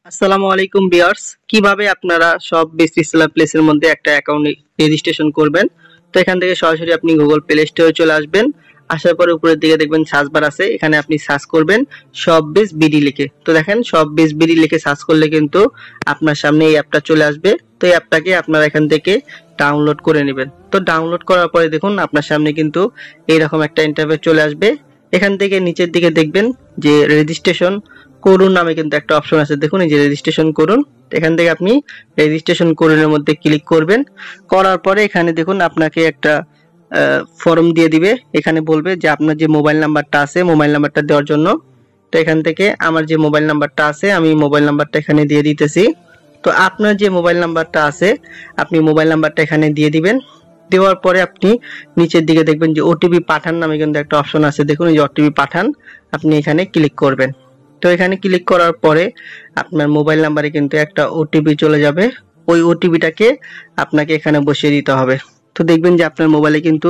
আসসালামু আলাইকুম ভিউয়ার্স, কিভাবে আপনারা সব বেস্ট সেলার প্লেসের মধ্যে একটা অ্যাকাউন্ট রেজিস্ট্রেশন করবেন। তো এখান থেকে সরাসরি আপনি গুগল প্লে স্টোরে চলে আসবেন। আসার পরে উপরের দিকে দেখবেন সার্চ বার আছে, এখানে আপনি সার্চ করবেন সব বেস্ট বিডি লিখে। তো দেখেন সব বেস্ট বিডি লিখে সার্চ করলে কিন্তু আপনার সামনে এই অ্যাপটা চলে আসবে। তো এই অ্যাপটাকে আপনারা এখান থেকে ডাউনলোড করে নেবেন। তো ডাউনলোড করার পরে দেখুন আপনার সামনে কিন্তু এইরকম একটা ইন্টারফেস চলে আসবে। এখান থেকে নিচের দিকে দেখবেন যে রেজিস্ট্রেশন করুন নামে কিন্তু একটা অপশন আছে, দেখুন এই যে রেজিস্ট্রেশন করুন। এখান থেকে আপনি রেজিস্ট্রেশন করুনের মধ্যে ক্লিক করবেন। করার পরে এখানে দেখুন আপনাকে একটা ফর্ম দিয়ে দিবে। এখানে বলবে যে আপনার যে মোবাইল নাম্বারটা আছে মোবাইল নাম্বারটা দেওয়ার জন্য। তো এখান থেকে আমার যে মোবাইল নাম্বারটা আছে আমি মোবাইল নাম্বারটা এখানে দিয়ে দিতেছি। তো আপনার যে মোবাইল নাম্বারটা আছে আপনি মোবাইল নাম্বারটা এখানে দিয়ে দিবেন। দেওয়ার পরে আপনি নিচের দিকে দেখবেন যে ওটিপি পাঠান নামে কিন্তু একটা অপশন আছে, দেখুন এই যে ওটিপি পাঠান, আপনি এখানে ক্লিক করবেন। তো এখানে ক্লিক করার পরে আপনার মোবাইল নাম্বারে কিন্তু একটা ওটিপি চলে যাবে। ওই ওটিপিটাকে আপনাকে এখানে বসিয়ে দিতে হবে। তো দেখবেন যে আপনার মোবাইলে কিন্তু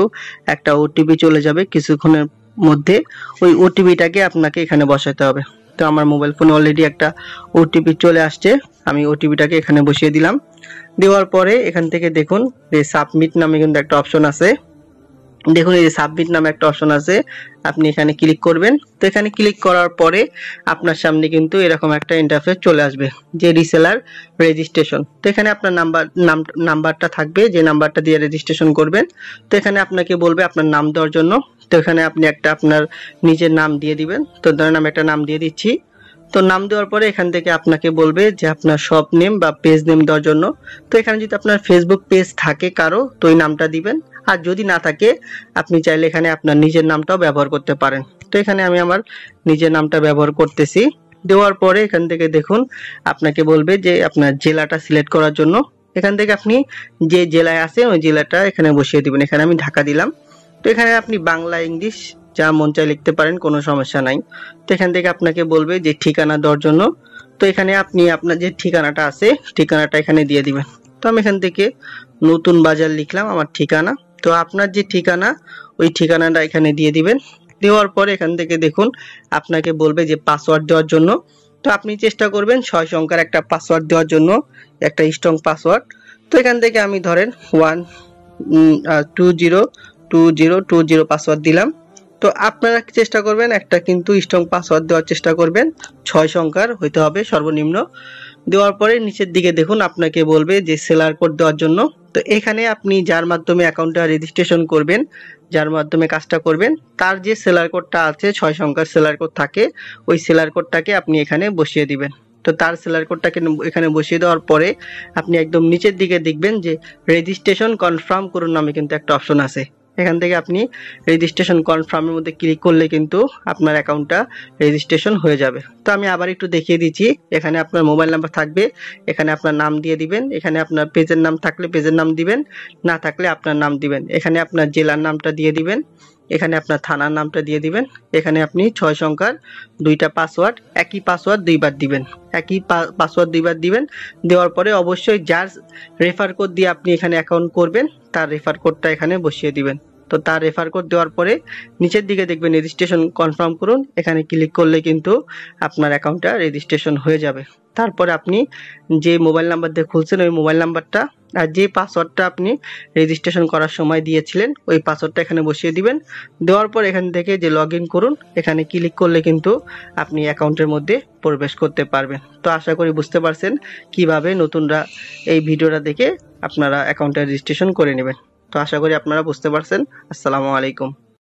একটা ওটিপি চলে যাবে কিছুক্ষণের মধ্যে। ওই ওটিপিটাকে আপনাকে এখানে বসাতে হবে। তো আমার মোবাইল ফোনে অলরেডি একটা ওটিপি চলে আসছে, আমি ওটিপিটাকে এখানে বসিয়ে দিলাম। দেওয়ার পরে এখান থেকে দেখুন যে সাবমিট নামে কিন্তু একটা অপশন আছে, দেখুন এই যে সাবমিট নামে একটা অপশন আছে, আপনি এখানে ক্লিক করবেন। তো এখানে ক্লিক করার পরে আপনার সামনে কিন্তু এরকম একটা ইন্টারফেস চলে আসবে যে রিসেলার রেজিস্ট্রেশন। তো এখানে আপনার নাম্বারটা থাকবে, যে নাম্বারটা দিয়ে রেজিস্ট্রেশন করবেন। তো এখানে আপনাকে বলবে আপনার নাম দেওয়ার জন্য। তো এখানে আপনি একটা আপনার নিজের নাম দিয়ে দিবেন। তো ধরেন আমি একটা নাম দিয়ে দিচ্ছি। তো নাম দেওয়ার পরে এখান থেকে আপনাকে বলবে যে আপনার শপ নেম বা পেজ নেম দেওয়ার জন্য। তো এখানে যদি আপনার ফেসবুক পেজ থাকে কারো তো ওই নামটা দিবেন, আর যদি না থাকে আপনি চাইলে এখানে আপনার নিজের নামটাও ব্যবহার করতে পারেন। তো এখানে আমি আমার নিজের নামটা ব্যবহার করতেছি। দেওয়ার পরে এখান থেকে দেখুন আপনাকে বলবে যে আপনার জেলাটা সিলেক্ট করার জন্য। এখান থেকে আপনি যে জেলায় আছেন ওই জেলাটা এখানে বসিয়ে দিবেন। এখানে আমি ঢাকা দিলাম। তো এখানে আপনি বাংলা ইংলিশ যা মন চায় লিখতে পারেন, কোনো সমস্যা নাই। তো এখান থেকে আপনাকে বলবে যে ঠিকানা দেওয়ার জন্য। তো এখানে আপনি আপনার যে ঠিকানাটা আছে ঠিকানাটা এখানে দিয়ে দিবেন। তো আমি এখান থেকে নতুন বাজার লিখলাম আমার ঠিকানা। তো আপনার যে ঠিকানা ওই ঠিকানাটা এখানে দিয়ে দিবেন। দেওয়ার পরে এখান থেকে দেখুন আপনাকে বলবে যে পাসওয়ার্ড দেওয়ার জন্য। তো আপনি চেষ্টা করবেন 6 সংখ্যার একটা পাসওয়ার্ড দেওয়ার জন্য, একটা স্ট্রং পাসওয়ার্ড। তো এখান থেকে আমি ধরেন 202020 পাসওয়ার্ড দিলাম। তো আপনারা চেষ্টা করবেন একটা কিন্তু স্ট্রং পাসওয়ার্ড দেওয়ার চেষ্টা করবেন, 6 সংখ্যার হইতে হবে সর্বনিম্ন। দেওয়ার পরে নিচের দিকে দেখুন আপনাকে বলবে যে সেলার কোড দেওয়ার জন্য। তো এখানে আপনি যার মাধ্যমে অ্যাকাউন্টটা রেজিস্ট্রেশন করবেন, যার মাধ্যমে কাজটা করবেন, তার যে সেলার কোডটা আছে 6 সংখ্যার সেলার কোড থাকে, ওই সেলার কোডটাকে আপনি এখানে বসিয়ে দিবেন। তো তার সেলার কোডটাকে এখানে বসিয়ে দেওয়ার পরে আপনি একদম নিচের দিকে দেখবেন যে রেজিস্ট্রেশন কনফার্ম করুন নামে কিন্তু একটা অপশন আছে। এখান থেকে আপনি রেজিস্ট্রেশন কনফার্মের মধ্যে ক্লিক করলে কিন্তু আপনার অ্যাকাউন্টটা রেজিস্ট্রেশন হয়ে যাবে। তো আমি আবার একটু দেখিয়ে দিচ্ছি। এখানে আপনার মোবাইল নাম্বার থাকবে, এখানে আপনার নাম দিয়ে দিবেন, এখানে আপনার পেজের নাম থাকলে পেজের নাম দিবেন, না থাকলে আপনার নাম দিবেন। এখানে আপনার জেলার নামটা দিয়ে দিবেন, এখানে আপনার থানার নামটা দিয়ে দিবেন। এখানে আপনি 6 সংখ্যার দুইটা পাসওয়ার্ড, একই পাসওয়ার্ড দুইবার দিবেন, একই পাসওয়ার্ড দুইবার দিবেন। দেওয়ার পরে অবশ্যই যার রেফার কোড দিয়ে আপনি এখানে অ্যাকাউন্ট করবেন তার রেফার কোডটা এখানে বসিয়ে দিবেন। তো তার রেফার কোড দেওয়ার পরে নিচের দিকে দেখবেন রেজিস্ট্রেশন কনফার্ম করুন, এখানে ক্লিক করলে কিন্তু আপনার অ্যাকাউন্টটা রেজিস্ট্রেশন হয়ে যাবে। তারপরে আপনি যে মোবাইল নাম্বার দিয়ে খুলছেন ওই মোবাইল নাম্বারটা আর যে পাসওয়ার্ডটা আপনি রেজিস্ট্রেশন করার সময় দিয়েছিলেন ওই পাসওয়ার্ডটা এখানে বসিয়ে দিবেন। দেওয়ার পর এখান থেকে যে লগ ইন করুন, এখানে ক্লিক করলে কিন্তু আপনি অ্যাকাউন্টের মধ্যে প্রবেশ করতে পারবেন। তো আশা করি বুঝতে পারছেন কিভাবে নতুনরা এই ভিডিওটা দেখে আপনারা অ্যাকাউন্টে রেজিস্ট্রেশন করে নেবেন। তো আশা করি আপনারা বুঝতে পারছেন। আসসালামু আলাইকুম।